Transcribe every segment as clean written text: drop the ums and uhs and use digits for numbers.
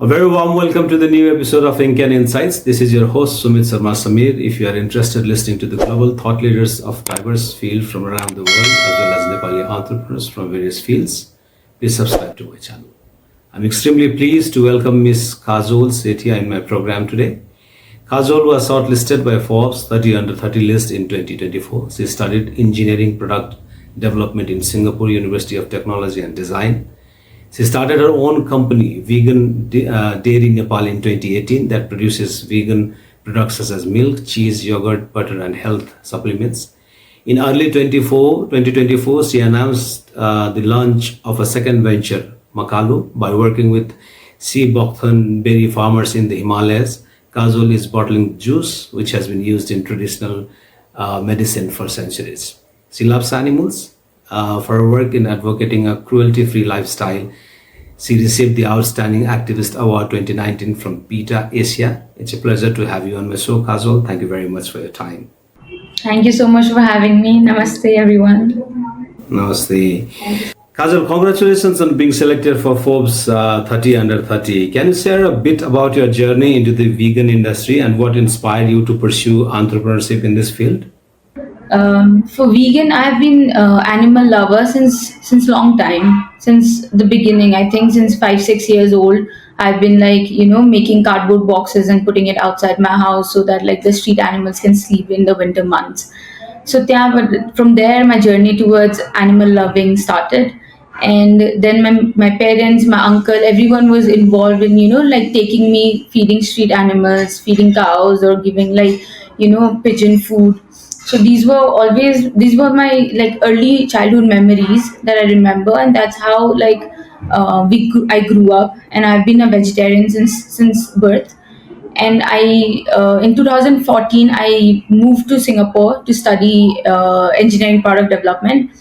A very warm welcome to the new episode of Incan Insights. This is your host Sumit Sarma Samir. If you are interested in listening to the global thought leaders of diverse fields from around the world, as well as Nepali entrepreneurs from various fields, please subscribe to my channel. I'm extremely pleased to welcome Ms. Kajol Sethia in my program today. Kajol was shortlisted by Forbes 30 under 30 list in 2024. She studied engineering product development in Singapore University of Technology and Design. She started her own company, Dairy Nepal, in 2018 that produces vegan products such as milk, cheese, yogurt, butter, and health supplements. In early 2024, she announced the launch of a second venture, Makalu, by working with sea buckthorn berry farmers in the Himalayas. Kajol is bottling juice, which has been used in traditional medicine for centuries. She loves animals. For her work in advocating a cruelty-free lifestyle, she received the Outstanding Activist Award 2019 from PETA Asia. It's a pleasure to have you on my show, Kajol. Thank you very much for your time. Thank you so much for having me. Namaste, everyone. Namaste. Kajol, congratulations on being selected for Forbes 30 under 30. Can you share a bit about your journey into the vegan industry and what inspired you to pursue entrepreneurship in this field? For vegan, I've been animal lover since long time, since the beginning. I think since 5-6 years old, I've been making cardboard boxes and putting it outside my house so that the street animals can sleep in the winter months. So yeah, but from there, my journey towards animal loving started. And then my parents, my uncle, everyone was involved in taking me feeding street animals, feeding cows, or giving pigeon food. So these were my early childhood memories that I remember, and that's how I grew up, and I've been a vegetarian since birth. And I in 2014 I moved to Singapore to study engineering product development,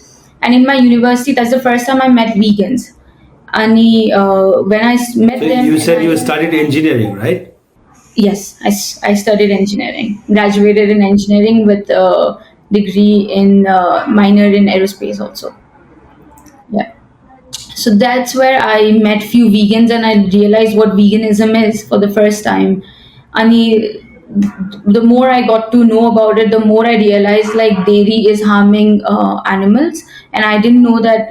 and in my university that's the first time I met vegans. And when met So them, you said you studied engineering, right? yes, I studied engineering, graduated in engineering with a degree in minor in aerospace also. Yeah. So that's where I met few vegans and I realized what veganism is for the first time. And the more I got to know about it, the more I realized dairy is harming animals, and I didn't know that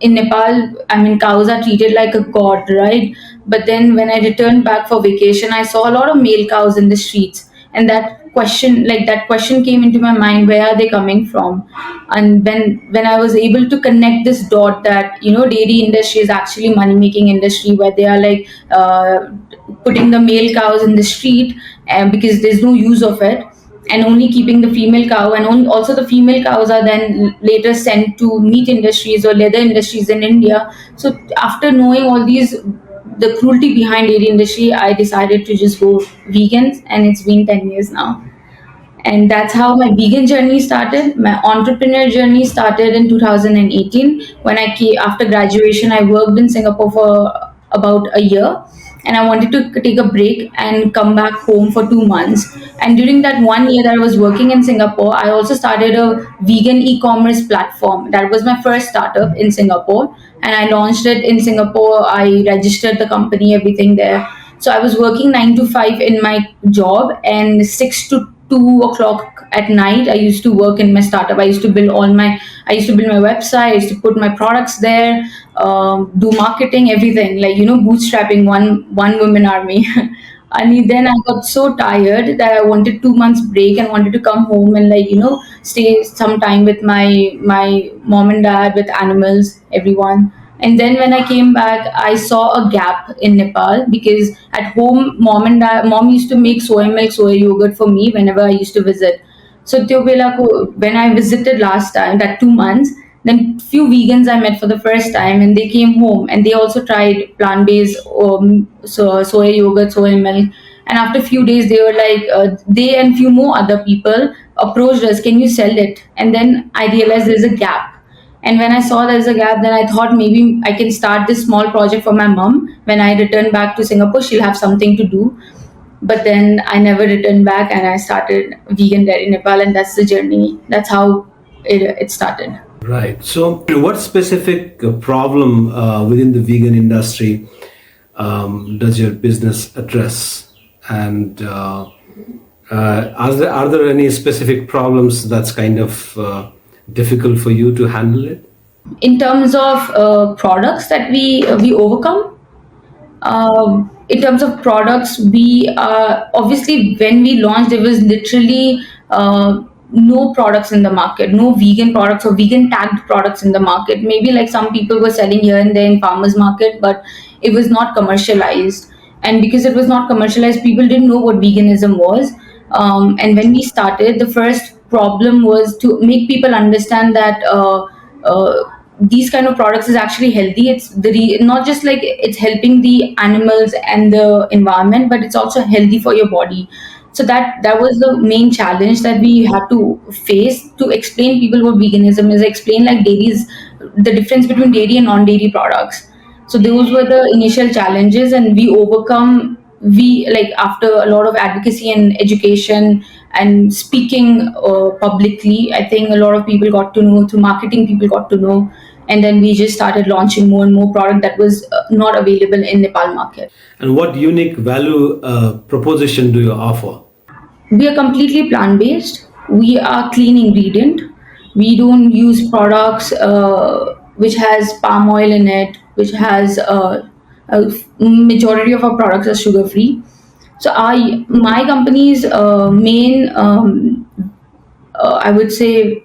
in Nepal, I mean, cows are treated like a god, right? But then when I returned back for vacation, I saw a lot of male cows in the streets, and that question came into my mind: where are they coming from? And when I was able to connect this dot that dairy industry is actually money making industry where they are putting the male cows in the street, because there's no use of it, and only keeping the female cow, and also the female cows are then later sent to meat industries or leather industries in India. So after knowing all these, the cruelty behind dairy industry, I decided to just go vegan, and it's been 10 years now. And that's how my vegan journey started. My entrepreneur journey started in 2018 when I came after graduation. I worked in Singapore for about a year, and I wanted to take a break and come back home for 2 months. And during that 1 year that I was working in Singapore, I also started a vegan e-commerce platform. That was my first startup in Singapore, and I launched it in Singapore. I registered the company, everything there. So I was working 9 to 5 in my job, and 6 to 2 o'clock at night, I used to work in my startup. I used to build my website. I used to put my products there, do marketing, everything, bootstrapping one woman army. And then I got so tired that I wanted 2 months break and wanted to come home and stay some time with my mom and dad, with animals, everyone. And then when I came back, I saw a gap in Nepal, because at home, mom used to make soy milk, soy yogurt for me whenever I used to visit. So when I visited last time, that 2 months, then few vegans I met for the first time, and they came home and they also tried plant-based soy yogurt, soy milk. And after a few days, they were they and few more other people approached us, can you sell it? And then I realized there's a gap. And when I saw there's a gap, then I thought maybe I can start this small project for my mom. When I return back to Singapore, she'll have something to do. But then I never returned back, and I started Vegan Dairy Nepal, and that's the journey. That's how it started. Right. So, what specific problem within the vegan industry does your business address? And are there any specific problems that's kind of difficult for you to handle it? In terms of products that we overcome, in terms of products, we obviously, when we launched, there was literally no products in the market, no vegan products or vegan tagged products in the market. Maybe like some people were selling here and there in farmers market, but it was not commercialized. And because it was not commercialized, people didn't know what veganism was. And when we started, the first problem was to make people understand that these kind of products is actually healthy. It's not just like it's helping the animals and the environment, but it's also healthy for your body. So that was the main challenge that we had to face, to explain people what veganism is, explain like dairies, the difference between dairy and non-dairy products. So those were the initial challenges, and we overcome. We like, after a lot of advocacy and education and speaking publicly, I think a lot of people got to know, through marketing people got to know, and then we just started launching more and more product that was not available in Nepal market. And what unique value proposition do you offer? We are completely plant based. We are clean ingredient. We don't use products which has palm oil in it, which has a majority of our products are sugar free. So my company's main I would say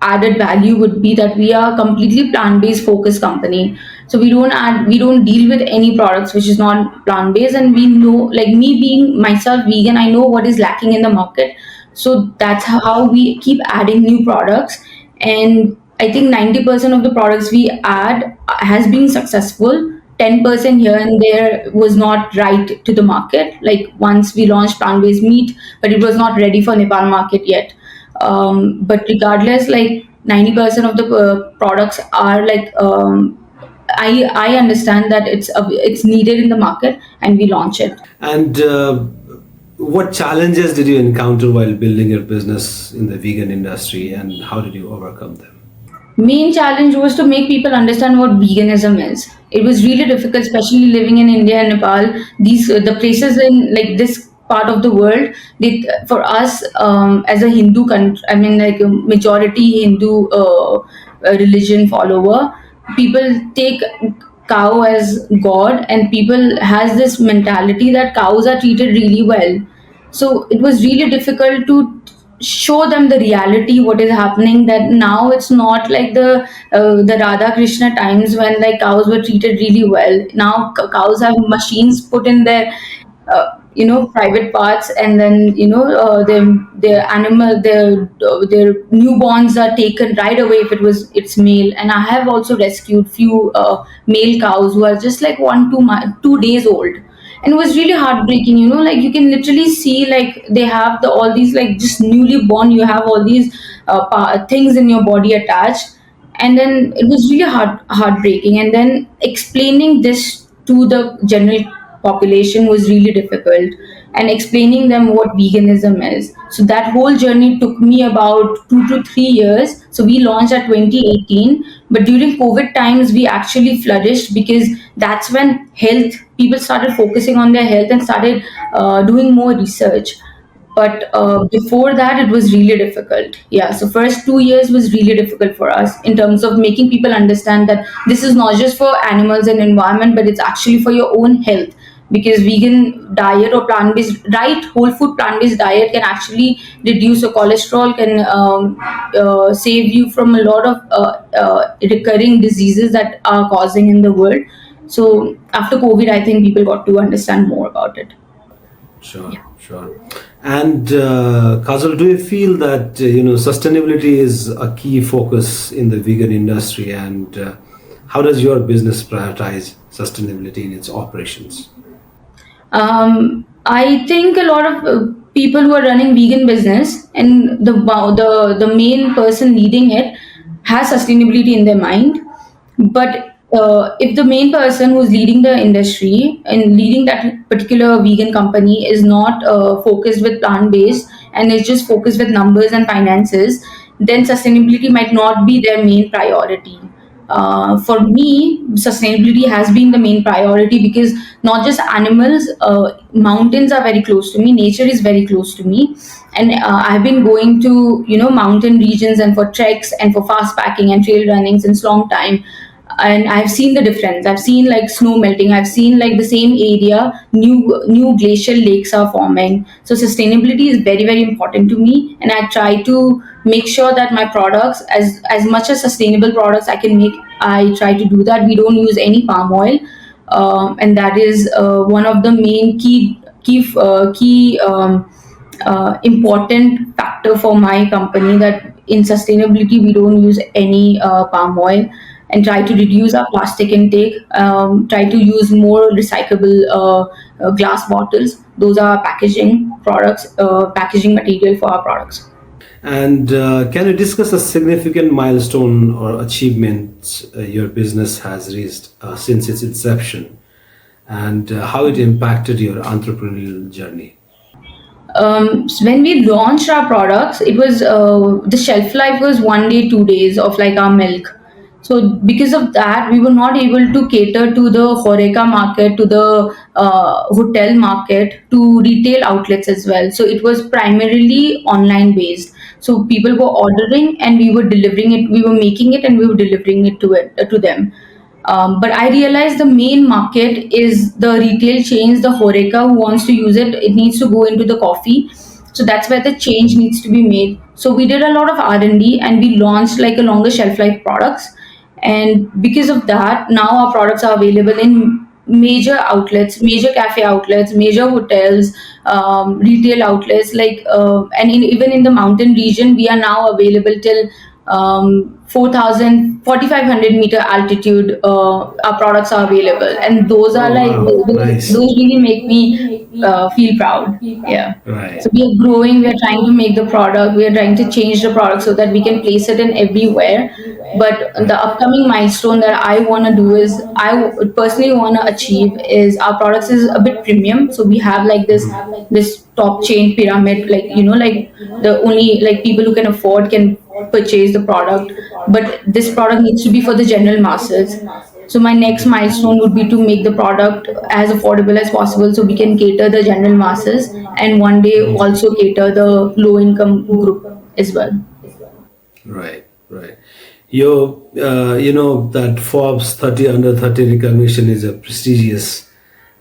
added value would be that we are completely plant-based focused company. So we don't deal with any products which is not plant-based, and we know, like me being myself vegan, I know what is lacking in the market. So that's how we keep adding new products. And I think 90% of the products we add has been successful. 10% here and there was not right to the market. Like once we launched plant-based meat, but it was not ready for Nepal market yet. But regardless, like 90% of the products are like, I understand that it's needed in the market, and we launch it. And what challenges did you encounter while building your business in the vegan industry, and how did you overcome them? Main challenge was to make people understand what veganism is. It was really difficult, especially living in India and Nepal. These the places in like this part of the world. For us, as a Hindu country, I mean like a majority Hindu religion follower, people take cow as god, and people has this mentality that cows are treated really well. So it was really difficult to show them the reality what is happening, that now it's not like the Radha Krishna times when like cows were treated really well. Now cows have machines put in their private parts, and then their animal, their newborns are taken right away if it's male. And I have also rescued few male cows who are just like 2 days old, and it was really heartbreaking. Like you can literally see like they have all these, like just newly born, you have all these things in your body attached. And then it was really heartbreaking, and then explaining this to the general population was really difficult, and explaining them what veganism is. So that whole journey took me about 2 to 3 years. So we launched at 2018, but during COVID times we actually flourished, because that's when health people started focusing on their health and started doing more research. But before that it was really difficult. Yeah, so first 2 years was really difficult for us in terms of making people understand that this is not just for animals and environment, but it's actually for your own health. Because vegan diet or plant-based, right, whole food plant-based diet can actually reduce your cholesterol, can save you from a lot of recurring diseases that are causing in the world. So after COVID, I think people got to understand more about it. Sure, sure. And Kajol, do you feel that sustainability is a key focus in the vegan industry, and how does your business prioritize sustainability in its operations? I think a lot of people who are running vegan business, and the main person leading it has sustainability in their mind. But if the main person who's leading the industry and leading that particular vegan company is not focused with plant based, and is just focused with numbers and finances, then sustainability might not be their main priority. For me, sustainability has been the main priority, because not just animals, mountains are very close to me, nature is very close to me. And I've been going to, mountain regions, and for treks and for fast packing and trail running since long time. And I've seen the difference. I've seen like snow melting. I've seen like the same area, new glacial lakes are forming. So sustainability is very very important to me, and I try to make sure that my products, as much as sustainable products I can make, I try to do that. We don't use any palm oil, and that is one of the main key important factor for my company, that in sustainability we don't use any palm oil, and try to reduce our plastic intake, try to use more recyclable glass bottles. Those are packaging products, packaging material for our products. And can you discuss a significant milestone or achievement your business has reached since its inception, and how it impacted your entrepreneurial journey? So when we launched our products, it was the shelf life was 1 day, 2 days of like our milk. So because of that, we were not able to cater to the Horeca market, to the hotel market, to retail outlets as well. So it was primarily online based. So people were ordering, and we were delivering it. We were making it, and we were delivering it to them. But I realized the main market is the retail chains, the Horeca who wants to use it. It needs to go into the coffee. So that's where the change needs to be made. So we did a lot of R&D, and we launched like a longer shelf life products. And because of that, now our products are available in major outlets, major cafe outlets, major hotels, retail outlets, and even in the mountain region, we are now available till 4,000 meter altitude. Our products are available, and those are Oh, like wow, nice. those really make me feel proud. Yeah. Right. So we are growing, we are trying to make the product, we are trying to change the product so that we can place it in everywhere. But the Right. upcoming milestone that I want to do is, personally want to achieve, is our products is a bit premium. So we have like this top chain pyramid, like like the only like people who can afford can purchase the product. But this product needs to be for the general masses. So my next milestone would be to make the product as affordable as possible, so we can cater the general masses, and one day also cater the low income group as well. Right, right. That Forbes 30 under 30 recognition is a prestigious.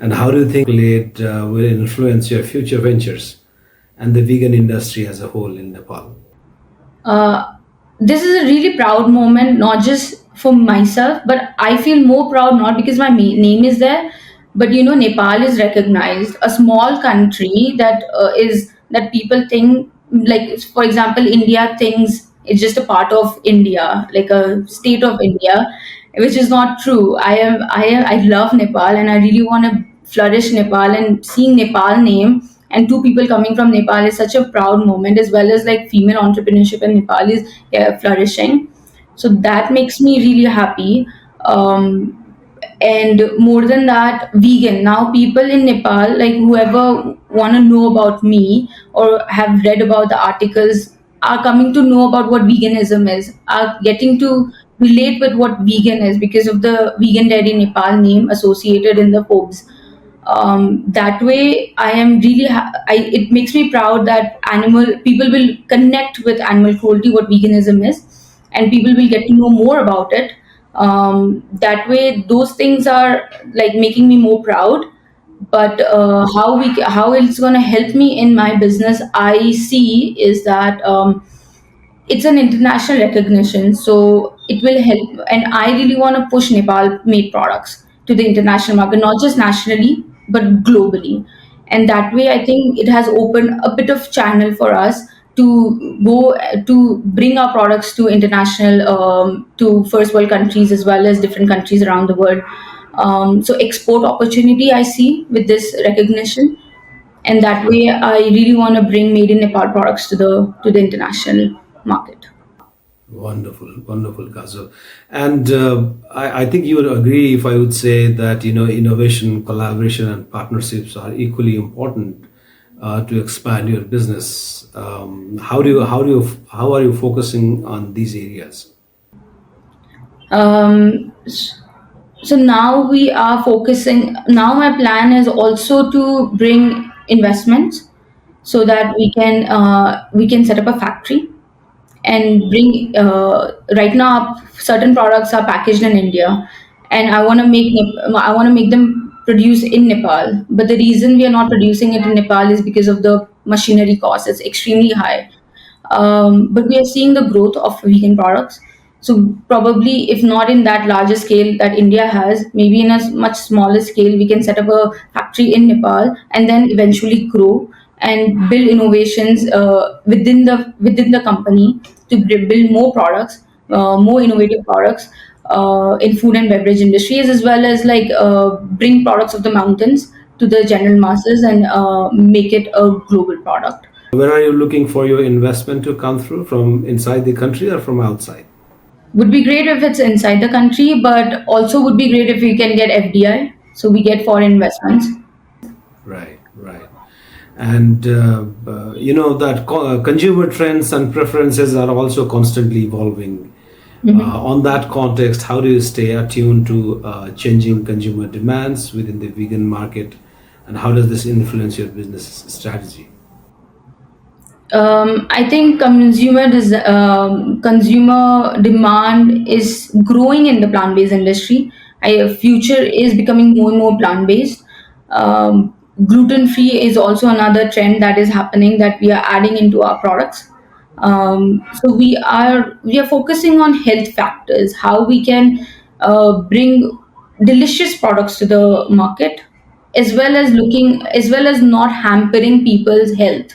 And how do you think it will influence your future ventures and the vegan industry as a whole in Nepal? Uh, this is a really proud moment, not just for myself, but I feel more proud not because my name is there, but Nepal is recognized. A small country that is that people think, like for example, India thinks it's just a part of India, like a state of India, which is not true. I love Nepal, and I really want to flourish Nepal, and seeing Nepal name and two people coming from Nepal is such a proud moment, as well as like female entrepreneurship in Nepal is flourishing. So that makes me really happy. Um, and more than that, vegan. Now people in Nepal, like whoever want to know about me or have read about the articles, are coming to know about what veganism is, are getting to relate with what vegan is because of the Vegan Dairy Nepal name associated in the Forbes. That way I am really it makes me proud that animal people will connect with animal cruelty, what veganism is, and people will get to know more about it. That way those things are like making me more proud. But how it's going to help me in my business, I see is that it's an international recognition, so it will help. And I really want to push Nepal made products to the international market, not just nationally but globally. And that way I think it has opened a bit of channel for us to go to bring our products to international, to first world countries as well as different countries around the world. So export opportunity I see with this recognition, and that way I really want to bring made in Nepal products to the international market. Wonderful, wonderful, Kajol. And I think you would agree if I would say that innovation, collaboration, and partnerships are equally important to expand your business. How are you focusing on these areas? Um, s- so now we are focusing. Now my plan is also to bring investments so that we can set up a factory and bring. Right now, certain products are packaged in India, and I want to make them produce in Nepal. But the reason we are not producing it in Nepal is because of the machinery cost. It's extremely high. But we are seeing the growth of vegan products. So probably, if not in that larger scale that India has, maybe in a much smaller scale, we can set up a factory in Nepal and then eventually grow and build innovations within the company to build more products, more innovative products in food and beverage industries, as well as like bring products of the mountains to the general masses and make it a global product. Where are you looking for your investment to come through, from inside the country or from outside? Would be great if it's inside the country, but also would be great if we can get FDI, so we get foreign investments. Right, right. And that consumer trends and preferences are also constantly evolving. On that context, how do you stay attuned to changing consumer demands within the vegan market, and how does this influence your business strategy? I think consumer demand is growing in the plant-based industry. Future is becoming more and more plant-based. Gluten-free is also another trend that is happening that we are adding into our products. So we are focusing on health factors, how we can bring delicious products to the market, as well as not hampering people's health,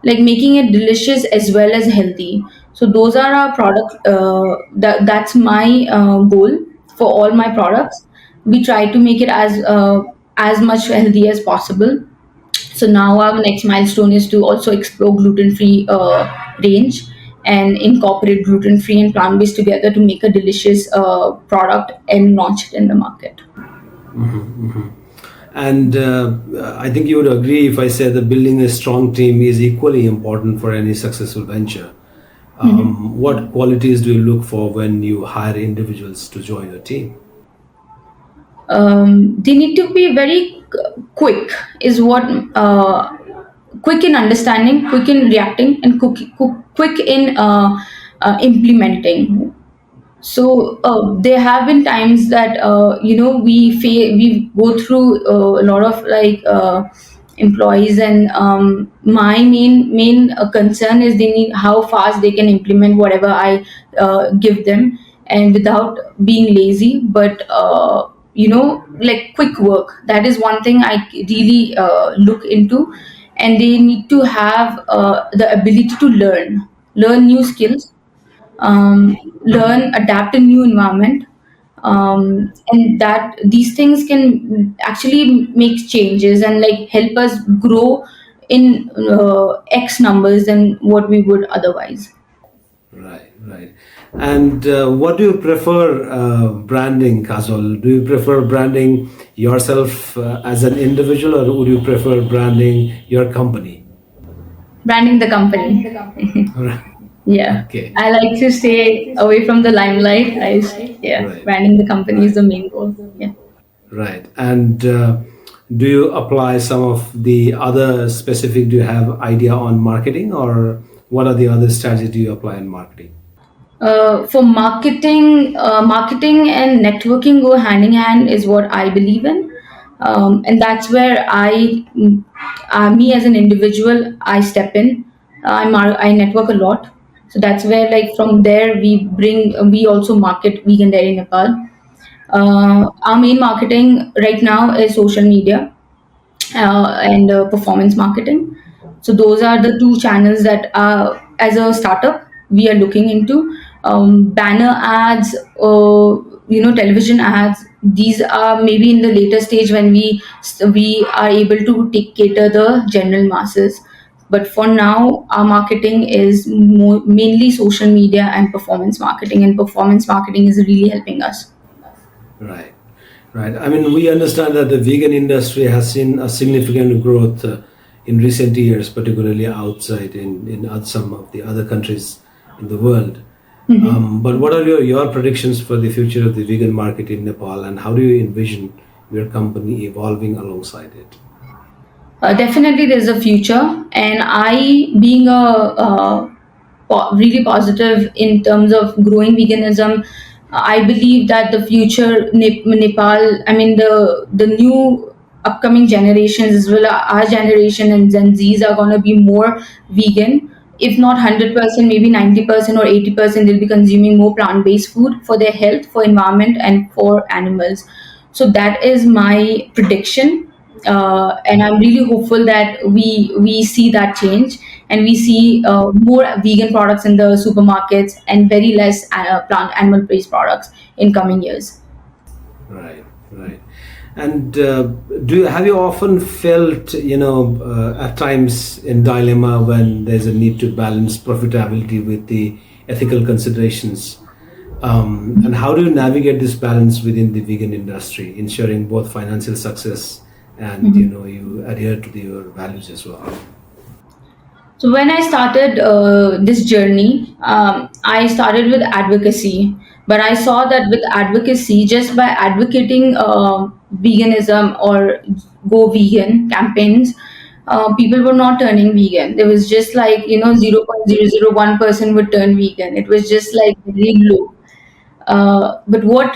like making it delicious as well as healthy. So those are our products. That's my goal for all my products. We try to make it as much healthy as possible. So now our next milestone is to also explore gluten-free range and incorporate gluten-free and plant-based together to make a delicious product and launch it in the market. And I think you would agree if I say that building a strong team is equally important for any successful venture. What qualities do you look for when you hire individuals to join your team? They need to be very quick, is what quick in understanding, quick in reacting, and quick in implementing. So there have been times that we go through a lot of like employees, and my main concern is they need how fast they can implement whatever I give them, and without being lazy, but like quick work. That is one thing I really look into, and they need to have the ability to learn new skills, learn, adapt a new environment, and that these things can actually make changes and like help us grow in X numbers than what we would otherwise. Right, right. And what do you prefer branding, Kajol? Do you prefer branding yourself as an individual, or would you prefer branding your company? Branding the company. Right. Yeah, Okay. I like to stay away from the limelight. Yeah, Right, branding the company is right, the main goal. Yeah. right. And do you apply some of the other specific? Do you have idea on marketing, or what are the other strategies do you apply in marketing? For marketing and networking go hand in hand is what I believe in, and that's where me as an individual, I step in. I network a lot, so that's where like from there we also market vegan dairy Nepal. Our main marketing right now is social media and performance marketing. So those are the two channels that as a startup we are looking into. Banner ads, television ads. These are maybe in the later stage when we are able to cater the general masses. But for now, our marketing is mainly social media and performance marketing, and performance marketing is really helping us. Right, right. I mean, we understand that the vegan industry has seen a significant growth in recent years, particularly outside in some of the other countries in the world. But what are your predictions for the future of the vegan market in Nepal, and how do you envision your company evolving alongside it? Definitely, there's a future, and I, being a really positive in terms of growing veganism, I believe that the future Nepal, I mean the new upcoming generations as well, our generation and Gen Zs are going to be more vegan. If not 100%, maybe 90% or 80%, they'll be consuming more plant-based food for their health, for environment, and for animals. So that is my prediction, and I'm really hopeful that we see that change, and we see more vegan products in the supermarkets and very less plant animal based products in coming years. Right, right. And have you often felt, at times in dilemma when there's a need to balance profitability with the ethical considerations? And how do you navigate this balance within the vegan industry, ensuring both financial success and you adhere to your values as well? So when I started this journey, I started with advocacy, but I saw that with advocacy, just by advocating veganism or go vegan campaigns, people were not turning vegan. There was just like 0.001% would turn vegan. It was just like very low. But what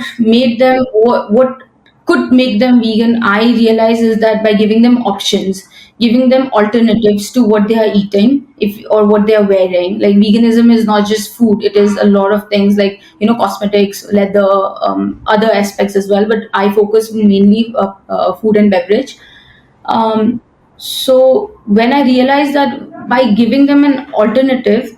could make them vegan, I realize, is that by giving them options, giving them alternatives to what they are eating, if or what they are wearing. Like veganism is not just food; it is a lot of things like cosmetics, leather, other aspects as well. But I focus mainly food and beverage. Um, so when I realized that by giving them an alternative,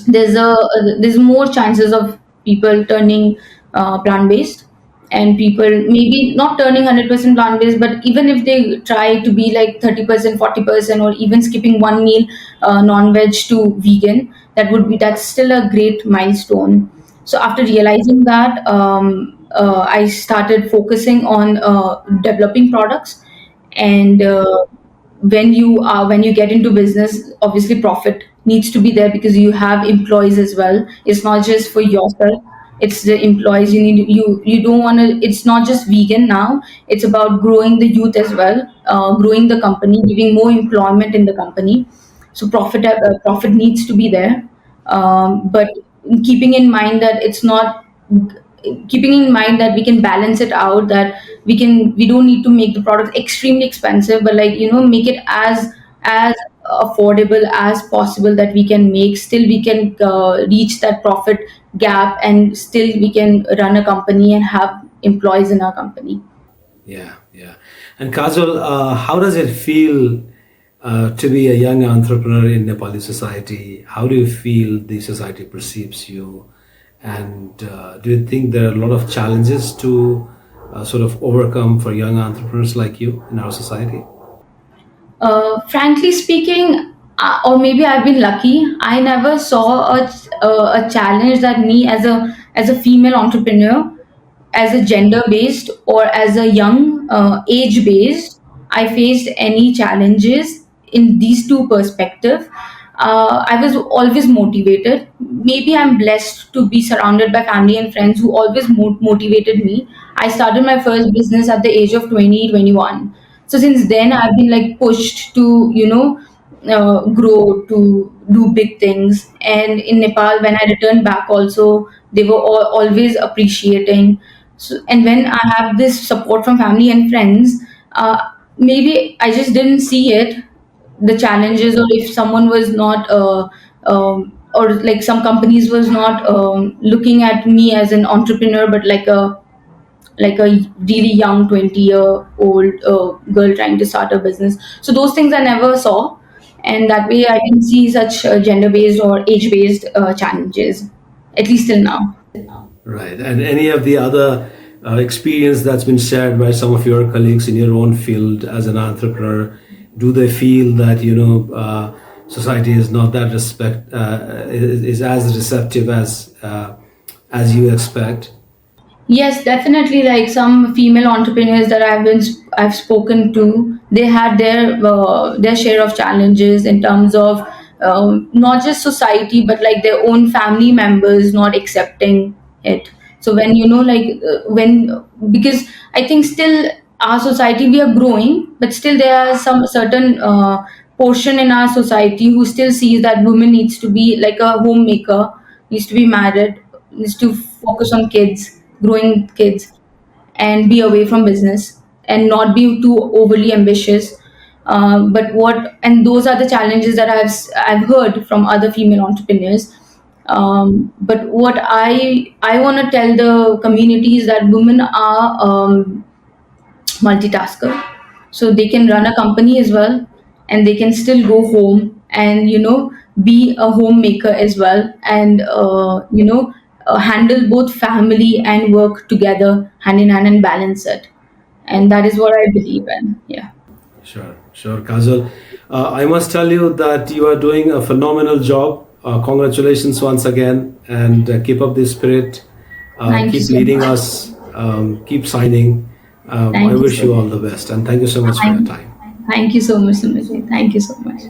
there's more chances of people turning plant based, and people maybe not turning 100% plant based, but even if they try to be like 30%, 40%, or even skipping one meal non veg to vegan, that's still a great milestone. So after realizing that, I started focusing on developing products, and when you get into business, obviously profit needs to be there because you have employees as well. It's not just for yourself, it's the employees. You don't want to, it's not just vegan now, it's about growing the youth as well, growing the company, giving more employment in the company. So profit needs to be there, but keeping in mind that it's not keeping in mind that we can balance it out, that we don't need to make the product extremely expensive, but like make it as affordable as possible, that we can make, still we can reach that profit gap, and still we can run a company and have employees in our company. Yeah, yeah. And Kajol, how does it feel to be a young entrepreneur in Nepali society? How do you feel the society perceives you? And do you think there are a lot of challenges to sort of overcome for young entrepreneurs like you in our society? Frankly speaking, or maybe I've been lucky. I never saw a challenge that me as a female entrepreneur, as a gender based or as a young age based, I faced any challenges in these two perspectives. I was always motivated. Maybe I'm blessed to be surrounded by family and friends who always motivated me. I started my first business at the age of 20 21. So since then I've been like pushed to grow, to do big things. And in Nepal, when I returned back also, they were always appreciating. So, and when I have this support from family and friends, uh, maybe I just didn't see it, the challenges, or if someone was not or like some companies was not looking at me as an entrepreneur, but like a really young 20-year-old girl trying to start a business. So those things I never saw, and that way I didn't see such gender based or age based challenges, at least till now. Right. And any of the other experience that's been shared by some of your colleagues in your own field as an entrepreneur, do they feel that society is not that is as receptive as you expect? Yes, definitely. Like some female entrepreneurs that I've spoken to, they had their share of challenges in terms of not just society but like their own family members not accepting it. So when when, because I think still our society, we are growing, but still there are some certain portion in our society who still sees that woman needs to be like a homemaker, needs to be married, needs to focus on kids, growing kids, and be away from business and not be too overly ambitious. But what, and those are the challenges that I've heard from other female entrepreneurs. But what I want to tell the community is that women are multitasker, so they can run a company as well, and they can still go home and be a homemaker as well, and handle both family and work together hand in hand and balance it. And that is what I believe in. Yeah. Sure, Kajol. I must tell you that you are doing a phenomenal job. Congratulations once again, and keep up the spirit. Thank you Keep so leading much. us. Keep signing. I Thank you wish so you all much. the best, and thank you so much for your Thank, time. thank you so much, Sumit. Thank you so much.